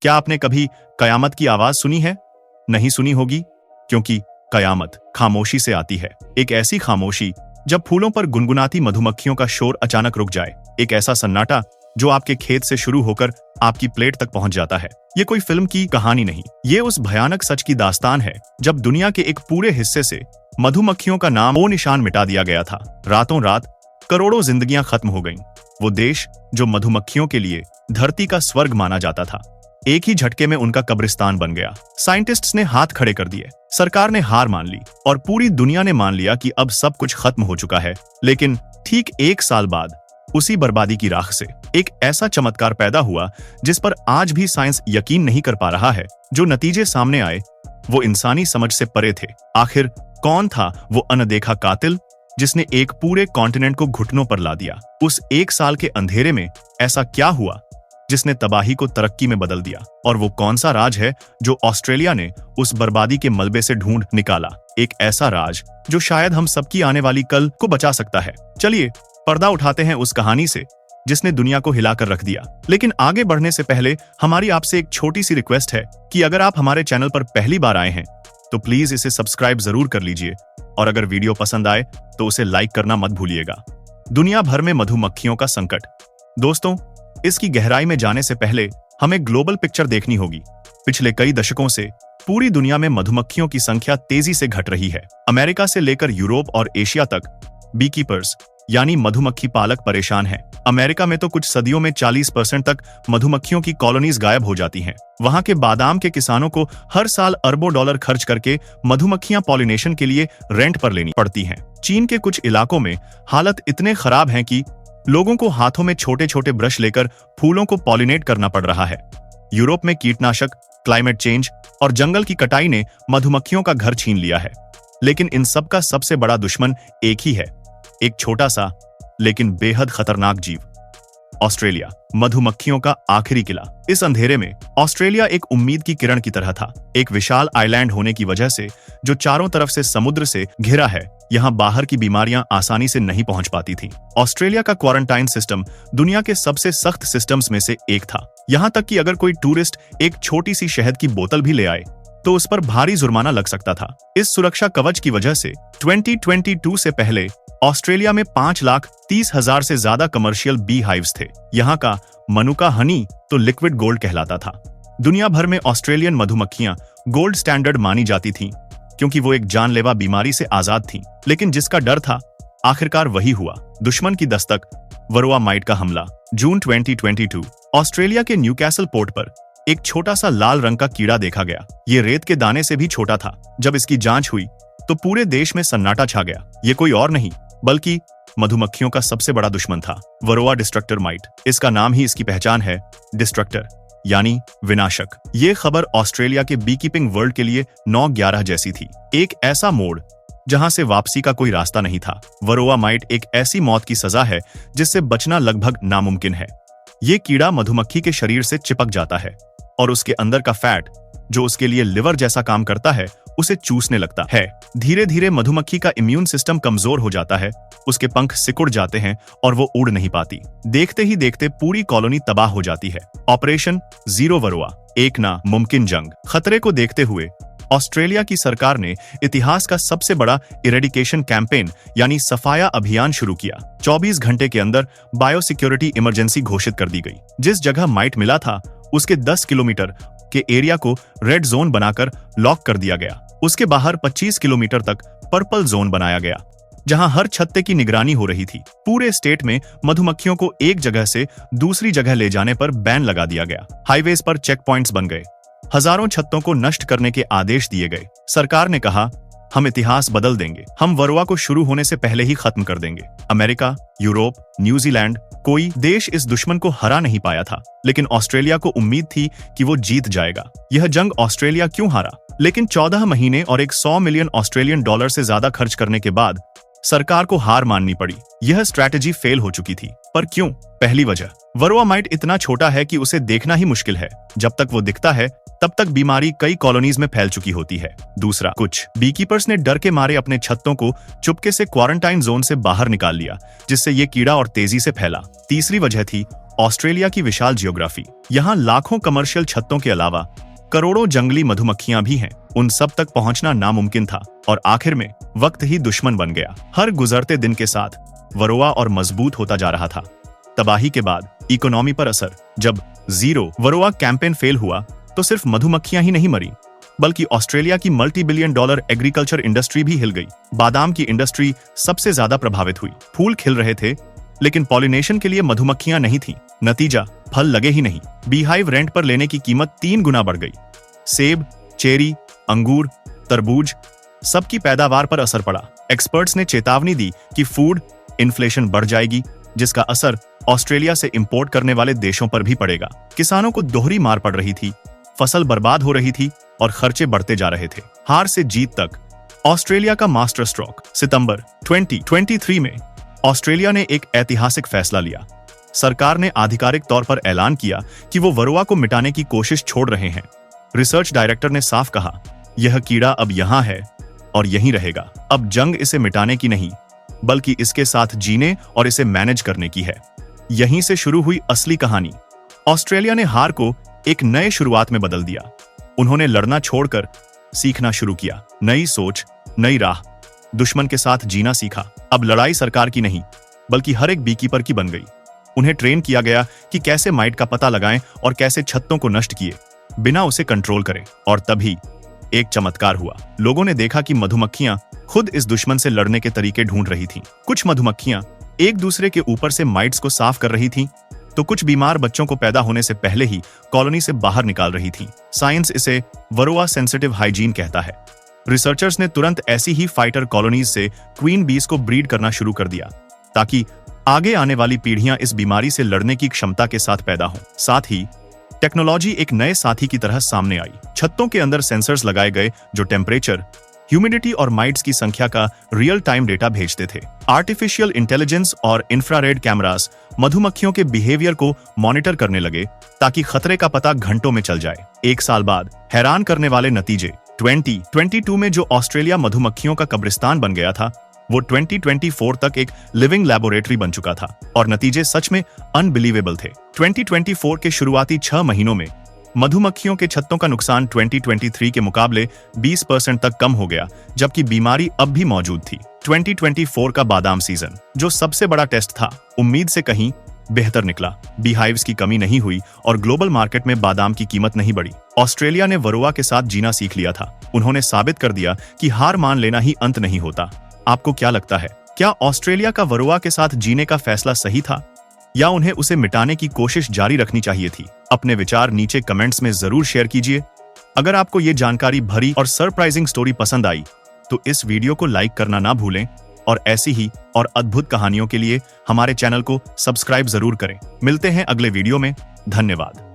क्या आपने कभी कयामत की आवाज सुनी है? नहीं सुनी होगी, क्योंकि कयामत खामोशी से आती है। एक ऐसी खामोशी जब फूलों पर गुनगुनाती मधुमक्खियों का शोर अचानक रुक जाए। एक ऐसा सन्नाटा जो आपके खेत से शुरू होकर आपकी प्लेट तक पहुंच जाता है। ये कोई फिल्म की कहानी नहीं, ये उस भयानक सच की दास्तान है जब दुनिया के एक पूरे हिस्से से मधुमक्खियों का नाम ओ निशान मिटा दिया गया था। रातों रात करोड़ों जिंदगियां खत्म हो गईं। वो देश जो मधुमक्खियों के लिए धरती का स्वर्ग माना जाता था, एक ही झटके में उनका कब्रिस्तान बन गया। साइंटिस्ट्स ने हाथ खड़े कर दिए, सरकार ने हार मान ली और पूरी दुनिया ने मान लिया कि अब सब कुछ खत्म हो चुका है। लेकिन ठीक 1 साल बाद उसी बर्बादी की राख से एक ऐसा चमत्कार पैदा हुआ जिस पर आज भी साइंस यकीन नहीं कर पा रहा है। जो नतीजे सामने आए वो इंसानी समझ से परे थे। आखिर कौन था वो अनदेखा कातिल जिसने एक पूरे कॉन्टिनेंट को घुटनों पर ला दिया? उस 1 साल के अंधेरे में ऐसा क्या हुआ जिसने तबाही को तरक्की में बदल दिया? और वो कौन सा राज है जो ऑस्ट्रेलिया ने उस बर्बादी के मलबे से ढूंढ निकाला? एक ऐसा राज जो शायद हम सबकी आने वाली कल को बचा सकता है। चलिए पर्दा उठाते हैं उस कहानी से जिसने दुनिया को हिलाकर रख दिया। लेकिन आगे बढ़ने से पहले हमारी आपसे एक छोटी सी रिक्वेस्ट है कि अगर आप हमारे चैनल पर पहली बार आए हैं तो प्लीज इसे सब्सक्राइब जरूर कर लीजिए, और अगर वीडियो पसंद आए तो उसे लाइक करना मत भूलिएगा। दुनिया भर में मधुमक्खियों का संकट। दोस्तों, इसकी गहराई में जाने से पहले हमें ग्लोबल पिक्चर देखनी होगी। पिछले कई दशकों से पूरी दुनिया में मधुमक्खियों की संख्या तेजी से घट रही है। अमेरिका से लेकर यूरोप और एशिया तक बीकीपर्स यानी मधुमक्खी पालक परेशान हैं। अमेरिका में तो कुछ सदियों में 40% तक मधुमक्खियों की कॉलोनीज गायब हो जाती हैं। वहां के बादाम के किसानों को हर साल अरबों डॉलर खर्च करके मधुमक्खियां पॉलिनेशन के लिए रेंट पर लेनी पड़ती हैं। चीन के कुछ इलाकों में हालत इतने खराब हैं कि लोगों को हाथों में छोटे छोटे ब्रश लेकर फूलों को पॉलिनेट करना पड़ रहा है। यूरोप में कीटनाशक, क्लाइमेट चेंज और जंगल की कटाई ने मधुमक्खियों का घर छीन लिया है। लेकिन इन सब का सबसे बड़ा दुश्मन एक ही है, एक छोटा सा लेकिन बेहद खतरनाक जीव, ऑस्ट्रेलिया, मधुमक्खियों का आखिरी किला। इस अंधेरे में ऑस्ट्रेलिया एक उम्मीद की किरण की तरह था। एक विशाल आइलैंड होने की वजह से जो चारों तरफ से समुद्र से घिरा है, यहाँ बाहर की बीमारियां आसानी से नहीं पहुंच पाती थीं। ऑस्ट्रेलिया का क्वारंटाइन सिस्टम दुनिया के सबसे सख्त सिस्टम्स में से एक था। यहाँ तक कि अगर कोई टूरिस्ट एक छोटी सी शहद की बोतल भी ले आए तो उस पर भारी जुर्माना लग सकता था। इस सुरक्षा कवच की वजह से 2022 से पहले ऑस्ट्रेलिया में 5,30,000 से ज्यादा कमर्शियल बी हाइव्स थे। यहाँ का मनुका हनी तो लिक्विड गोल्ड कहलाता था। दुनिया भर में ऑस्ट्रेलियन मधुमक्खियां गोल्ड स्टैंडर्ड मानी जाती थीं, क्योंकि वो एक जानलेवा बीमारी से आजाद थीं। लेकिन जिसका डर था, आखिरकार वही हुआ। दुश्मन की दस्तक, वरोआ माइट का हमला। जून 2022 ऑस्ट्रेलिया के न्यूकैसल पोर्ट पर एक छोटा सा लाल रंग का कीड़ा देखा गया। ये रेत के दाने से भी छोटा था। जब इसकी जांच हुई तो पूरे देश में सन्नाटा छा गया। ये कोई और नहीं बल्कि मधुमक्खियों का सबसे बड़ा दुश्मन था, वरोआ डिस्ट्रक्टर माइट। इसका नाम ही इसकी पहचान है, डिस्ट्रक्टर यानी विनाशक। ये खबर ऑस्ट्रेलिया के बीकीपिंग वर्ल्ड के लिए 9/11 जैसी थी, एक ऐसा मोड़ जहां से वापसी का कोई रास्ता नहीं था। वरोआ माइट एक ऐसी मौत की सजा है जिससे बचना लगभग नामुमकिन है। ये कीड़ा मधुमक्खी के शरीर से चिपक जाता है और उसके अंदर का फैट, जो उसके लिए लिवर जैसा काम करता है, उसे चूसने लगता है। धीरे धीरे मधुमक्खी का इम्यून सिस्टम कमजोर हो जाता है, उसके पंख सिकुड़ जाते हैं और वो उड़ नहीं पाती। देखते ही देखते पूरी कॉलोनी तबाह हो जाती है। ऑपरेशन जीरो वरोआ, एक ना मुमकिन जंग। खतरे को देखते हुए ऑस्ट्रेलिया की सरकार ने इतिहास का सबसे बड़ा इरेडिकेशन कैंपेन यानी सफाया अभियान शुरू किया। 24 घंटे के अंदर बायोसिक्योरिटी इमरजेंसी घोषित कर दी गई। जिस जगह माइट मिला था उसके 10 किलोमीटर के एरिया को रेड जोन बनाकर लॉक कर दिया गया। उसके बाहर 25 किलोमीटर तक पर्पल जोन बनाया गया, जहां हर छत्ते की निगरानी हो रही थी। पूरे स्टेट में मधुमक्खियों को एक जगह से दूसरी जगह ले जाने पर बैन लगा दिया गया। हाईवेज पर चेक पॉइंट्स बन गए। हजारों छत्तों को नष्ट करने के आदेश दिए गए। सरकार ने कहा, हम इतिहास बदल देंगे, हम वरोआ को शुरू होने से पहले ही खत्म कर देंगे। अमेरिका, यूरोप, न्यूजीलैंड, कोई देश इस दुश्मन को हरा नहीं पाया था, लेकिन ऑस्ट्रेलिया को उम्मीद थी कि वो जीत जाएगा। यह जंग ऑस्ट्रेलिया क्यों हारा? लेकिन 14 महीने और एक 100 मिलियन ऑस्ट्रेलियन डॉलर से ज्यादा खर्च करने के बाद सरकार को हार माननी पड़ी। यह स्ट्रैटेजी फेल हो चुकी थी। पर क्यों? पहली वजह, वरोआ माइट इतना छोटा है कि उसे देखना ही मुश्किल है। जब तक वो दिखता है तब तक बीमारी कई कॉलोनीज में फैल चुकी होती है। दूसरा, कुछ बीकीपर्स ने डर के मारे अपने छत्तों को चुपके से क्वारंटाइन जोन से बाहर निकाल लिया, जिससे ये कीड़ा और तेजी से फैला। तीसरी वजह थी ऑस्ट्रेलिया की विशाल जियोग्राफी। यहाँ लाखों कमर्शियल छत्तों के अलावा करोड़ों जंगली मधुमक्खियां भी हैं। उन सब तक पहुंचना नामुमकिन था और आखिर में वक्त ही दुश्मन बन गया। हर गुजरते दिन के साथ वरोआ और मजबूत होता जा रहा था। तबाही के बाद इकोनॉमी पर असर। जब जीरो वरोआ कैंपेन फेल हुआ तो सिर्फ मधुमक्खियां ही नहीं मरी, बल्कि ऑस्ट्रेलिया की $multi-billion एग्रीकल्चर इंडस्ट्री भी हिल गई। बादाम की इंडस्ट्री सबसे ज्यादा प्रभावित हुई। फूल खिल रहे थे, लेकिन पॉलिनेशन के लिए मधुमक्खियां नहीं थीं। नतीजा, फल लगे ही नहीं। बीहाइव रेंट पर लेने की कीमत 3 गुना बढ़ गई। सेब, चेरी, अंगूर, तरबूज, सबकी पैदावार पर असर पड़ा। एक्सपर्ट्स ने चेतावनी दी कि फूड इन्फ्लेशन बढ़ जाएगी, जिसका असर ऑस्ट्रेलिया से इंपोर्ट करने वाले देशों पर भी पड़ेगा। किसानों को दोहरी मार पड़ रही थी, फसल बर्बाद हो रही थी और खर्चे बढ़ते जा रहे थे। हार से जीत तक ऑस्ट्रेलिया का मास्टर स्ट्रोक। सितंबर 2023 में ऑस्ट्रेलिया ने एक ऐतिहासिक फैसला लिया। सरकार ने आधिकारिक तौर पर ऐलान किया कि वो वरोआ को मिटाने की कोशिश छोड़ रहे हैं। रिसर्च डायरेक्टर ने साफ कहा, यह कीड़ा अब यहां है और यहीं रहेगा। अब जंग इसे मिटाने की नहीं, बल्कि इसके साथ जीने और इसे मैनेज करने की है। यहीं से शुरू हुई असली कहानी। ऑस्ट्रेलिया ने हार को एक नए शुरुआत में बदल दिया। उन्होंने लड़ना छोड़कर सीखना शुरू किया। नई सोच, नई राह, दुश्मन के साथ जीना सीखा। अब लड़ाई सरकार की नहीं, बल्कि हर एक बीकीपर की बन गई। उन्हें ट्रेन किया गया कि कैसे माइट का पता लगाएं और कैसे छत्तों को नष्ट किए बिना उसे कंट्रोल करें। और तभी एक चमत्कार हुआ। लोगों ने देखा कि मधुमक्खियां खुद इस दुश्मन से लड़ने के तरीके ढूंढ रही थीं। कुछ मधुमक्खियां एक दूसरे के ऊपर से माइट्स को साफ कर रही थीं, तो कुछ बीमार बच्चों को पैदा होने से पहले ही कॉलोनी से बाहर निकाल रही थीं। साइंस इसे वरोआ सेंसिटिव हाइजीन कहता है। रिसर्चर्स ने तुरंत ऐसी ही फाइटर कॉलोनीज से क्वीन बीज को ब्रीड करना शुरू कर दिया, ताकि आगे आने वाली पीढ़ियां इस बीमारी से लड़ने की क्षमता के साथ पैदा हों। साथ ही टेक्नोलॉजी एक नए साथी की तरह सामने आई। छत्तों के अंदर सेंसर्स लगाए गए जो टेम्परेचर, ह्यूमिडिटी और माइट्स की संख्या का रियल टाइम डेटा भेजते थे। आर्टिफिशियल इंटेलिजेंस और इंफ्रारेड कैमरास मधुमक्खियों के बिहेवियर को मॉनिटर करने लगे, ताकि खतरे का पता घंटों में चल जाए। 1 साल बाद हैरान करने वाले नतीजे। 2022 में जो ऑस्ट्रेलिया मधुमक्खियों का कब्रिस्तान बन गया था, वो 2024 तक एक लिविंग लैबोरेटरी बन चुका था। और नतीजे सच में अनबिलीवेबल थे। 2024 के शुरुआती 6 महीनों में मधुमक्खियों के छत्तों का नुकसान 2023 के मुकाबले 20% तक कम हो गया, जबकि बीमारी अब भी मौजूद थी। 2024 का बादाम सीजन, जो सबसे बड़ा टेस्ट था, उम्मीद से कहीं बेहतर निकला। बीहाइव्स की कमी नहीं हुई और ग्लोबल मार्केट में बादाम की कीमत नहीं बढ़ी। ऑस्ट्रेलिया ने वरोआ के साथ जीना सीख लिया था। उन्होंने साबित कर दिया कि हार मान लेना ही अंत नहीं होता। आपको क्या लगता है, क्या ऑस्ट्रेलिया का वरोआ के साथ जीने का फैसला सही था, या उन्हें उसे मिटाने की कोशिश जारी रखनी चाहिए थी? अपने विचार नीचे कमेंट्स में जरूर शेयर कीजिए। अगर आपको ये जानकारी भरी और सरप्राइजिंग स्टोरी पसंद आई, तो इस वीडियो को लाइक करना ना भूलें और ऐसी ही और अद्भुत कहानियों के लिए हमारे चैनल को सब्सक्राइब जरूर करें। मिलते हैं अगले वीडियो में। धन्यवाद।